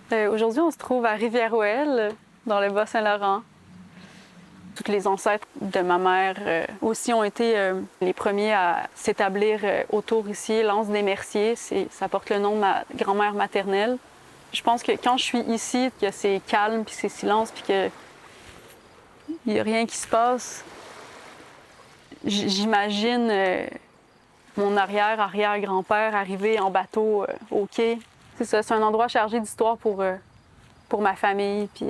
Aujourd'hui, on se trouve à Rivière-Ouelle, dans le Bas-Saint-Laurent. Tous les ancêtres de ma mère aussi ont été les premiers à s'établir autour ici. L'Anse des Merciers, ça porte le nom de ma grand-mère maternelle. Je pense que quand je suis ici, que c'est calme, puis c'est silence, puis qu'il n'y a rien qui se passe, j'imagine mon arrière-arrière-grand-père arriver en bateau au quai. C'est ça, c'est un endroit chargé d'histoire pour ma famille, puis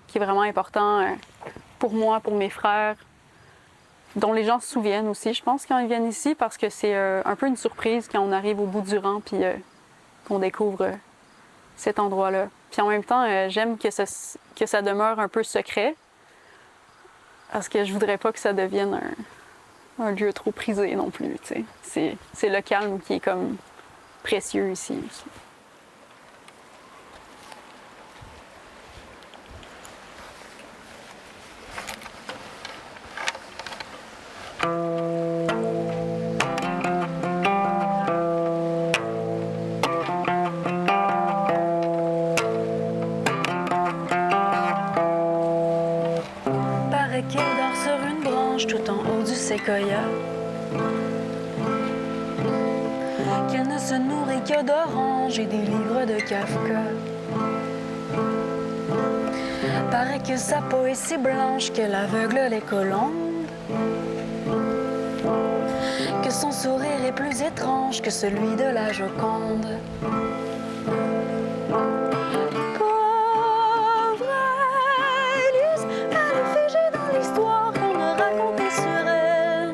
qui est vraiment important pour moi, pour mes frères, dont les gens se souviennent aussi, je pense, quand ils viennent ici, parce que c'est un peu une surprise quand on arrive au bout du rang, puis qu'on découvre cet endroit-là. Puis en même temps, j'aime que ça demeure un peu secret, parce que je voudrais pas que ça devienne un lieu trop prisé non plus, tu sais. C'est le calme qui est comme précieux ici aussi. Paraît qu'il dort sur une branche tout en haut du séquoia, qu'il ne se nourrit que d'oranges et des livres de Kafka. Paraît que sa peau est si blanche qu'elle aveugle les colombes, que son sourire est plus étrange que celui de la Joconde. Pauvre Élise, elle est figée dans l'histoire qu'on a racontée sur elle.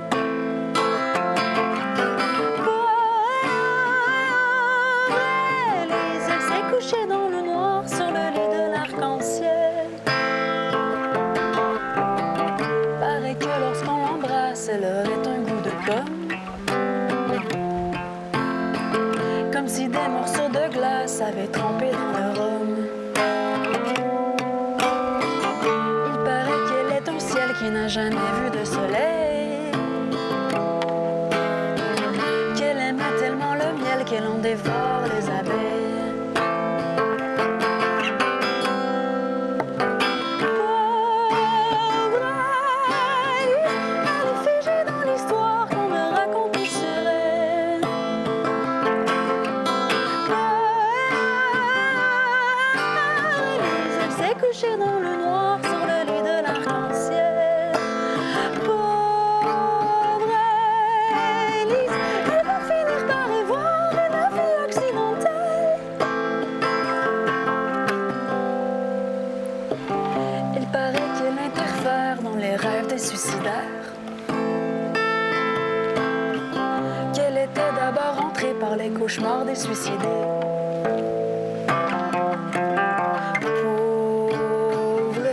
Pauvre Élise, elle s'est couchée dans le noir sur le lit de l'arc-en-ciel. Paraît que lorsqu'on l'embrasse, elle aurait un goût de pomme, comme si des morceaux de glace avaient trempé dans le rhum. Il paraît qu'elle est un ciel qui n'a jamais vu de soleil, qu'elle aime tellement le miel qu'elle en dévore les abeilles. Pauvre Alice, elle est figée dans l'histoire qu'on me raconte sur elle. Élise, elle s'est couchée dans le noir sur le lit de l'arc-en-ciel. Pauvre Élise, elle va finir par y voir une vie occidentale. Il paraît qu'elle interfère dans les rêves des suicidaires, qu'elle était d'abord entrée par les cauchemars des suicidés. Pauvre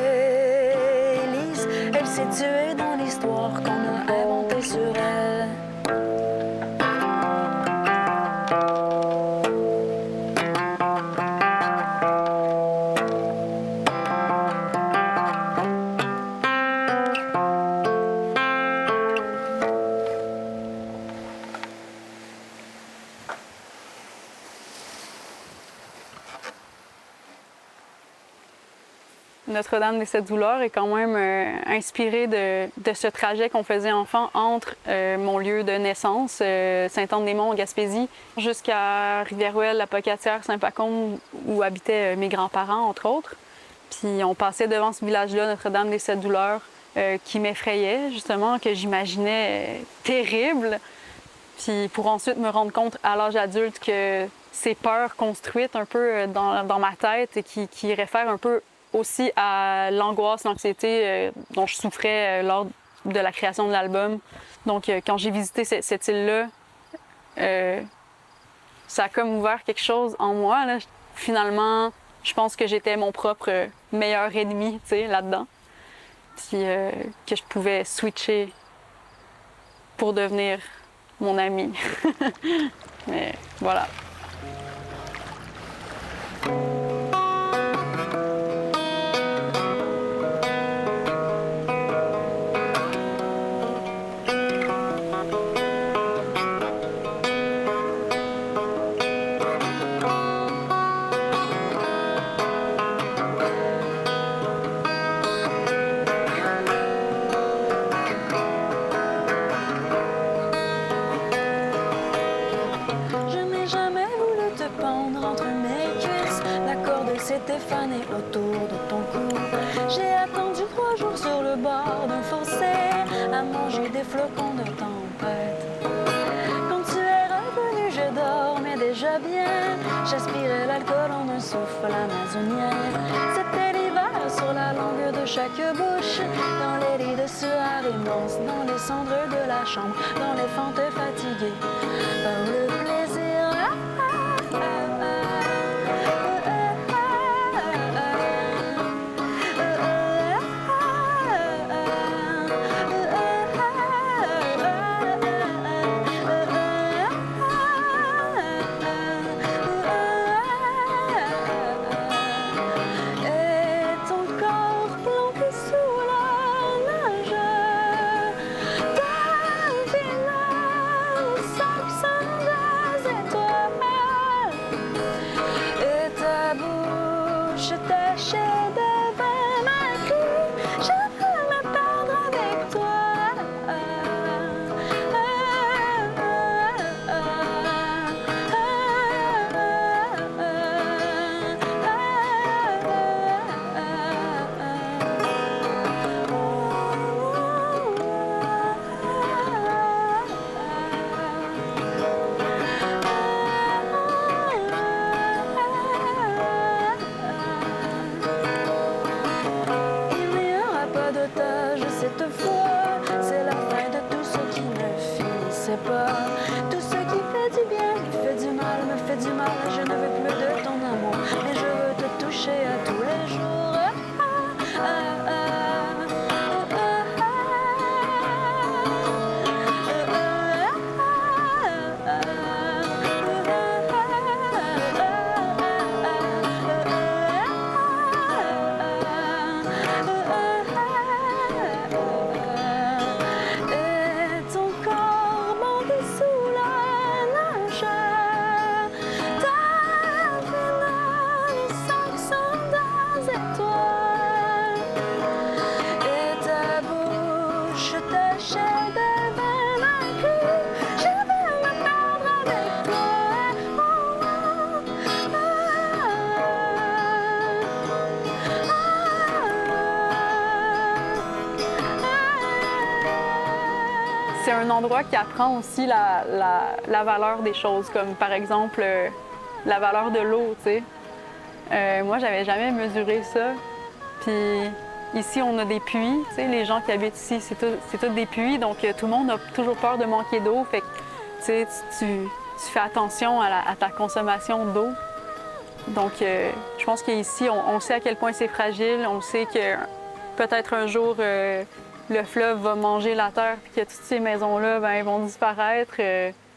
Élise, elle s'est tuée dans l'histoire qu'on a inventée sur elle. Notre-Dame des Sept Douleurs est quand même inspirée de ce trajet qu'on faisait enfant entre mon lieu de naissance, Sainte-Anne-des-Monts, en Gaspésie, jusqu'à Rivière-Ouelle, la Pocatière, Saint-Pacôme, où habitaient mes grands-parents, entre autres. Puis on passait devant ce village-là, Notre-Dame des Sept Douleurs, qui m'effrayait, justement, que j'imaginais terrible. Puis pour ensuite me rendre compte à l'âge adulte que ces peurs construites un peu dans ma tête et qui réfèrent un peu aussi à l'angoisse, l'anxiété dont je souffrais lors de la création de l'album. Donc, quand j'ai visité cette île-là, ça a comme ouvert quelque chose en moi, là. Finalement, je pense que j'étais mon propre meilleur ennemi, tu sais, là-dedans. Puis que je pouvais switcher pour devenir mon ami. Mais voilà. été fanée autour de ton cou. J'ai attendu 3 jours sur le bord d'un fossé à manger des flocons de tempête. Quand tu es revenu, je dormais déjà bien. J'aspirais l'alcool en un souffle amazonien. C'était l'hiver sur la longue de chaque bouche, dans les lits de sueur immense, dans les cendres de la chambre, dans les fentes fatiguées par le plaisir. Cette fois, c'est la fin de tout ce qui ne finissait pas. Tout ce qui fait du bien, qui fait du mal, me fait du mal. Je ne veux plus de ton amour, mais je veux te toucher à tous les jours. C'est un endroit qui apprend aussi la valeur des choses, comme par exemple la valeur de l'eau, tu sais. Moi, j'avais jamais mesuré ça. Puis ici, on a des puits, tu sais, les gens qui habitent ici, c'est tous des puits, donc tout le monde a toujours peur de manquer d'eau. Fait que, tu sais, tu fais attention à ta consommation d'eau. Donc, je pense qu'ici, on sait à quel point c'est fragile, on sait que peut-être un jour, le fleuve va manger la terre, puis que toutes ces maisons-là, ben, vont disparaître.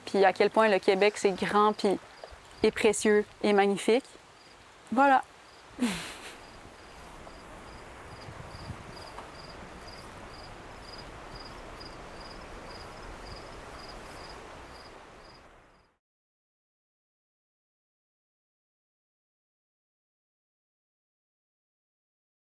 Puis à quel point le Québec, c'est grand, puis et précieux et magnifique. Voilà.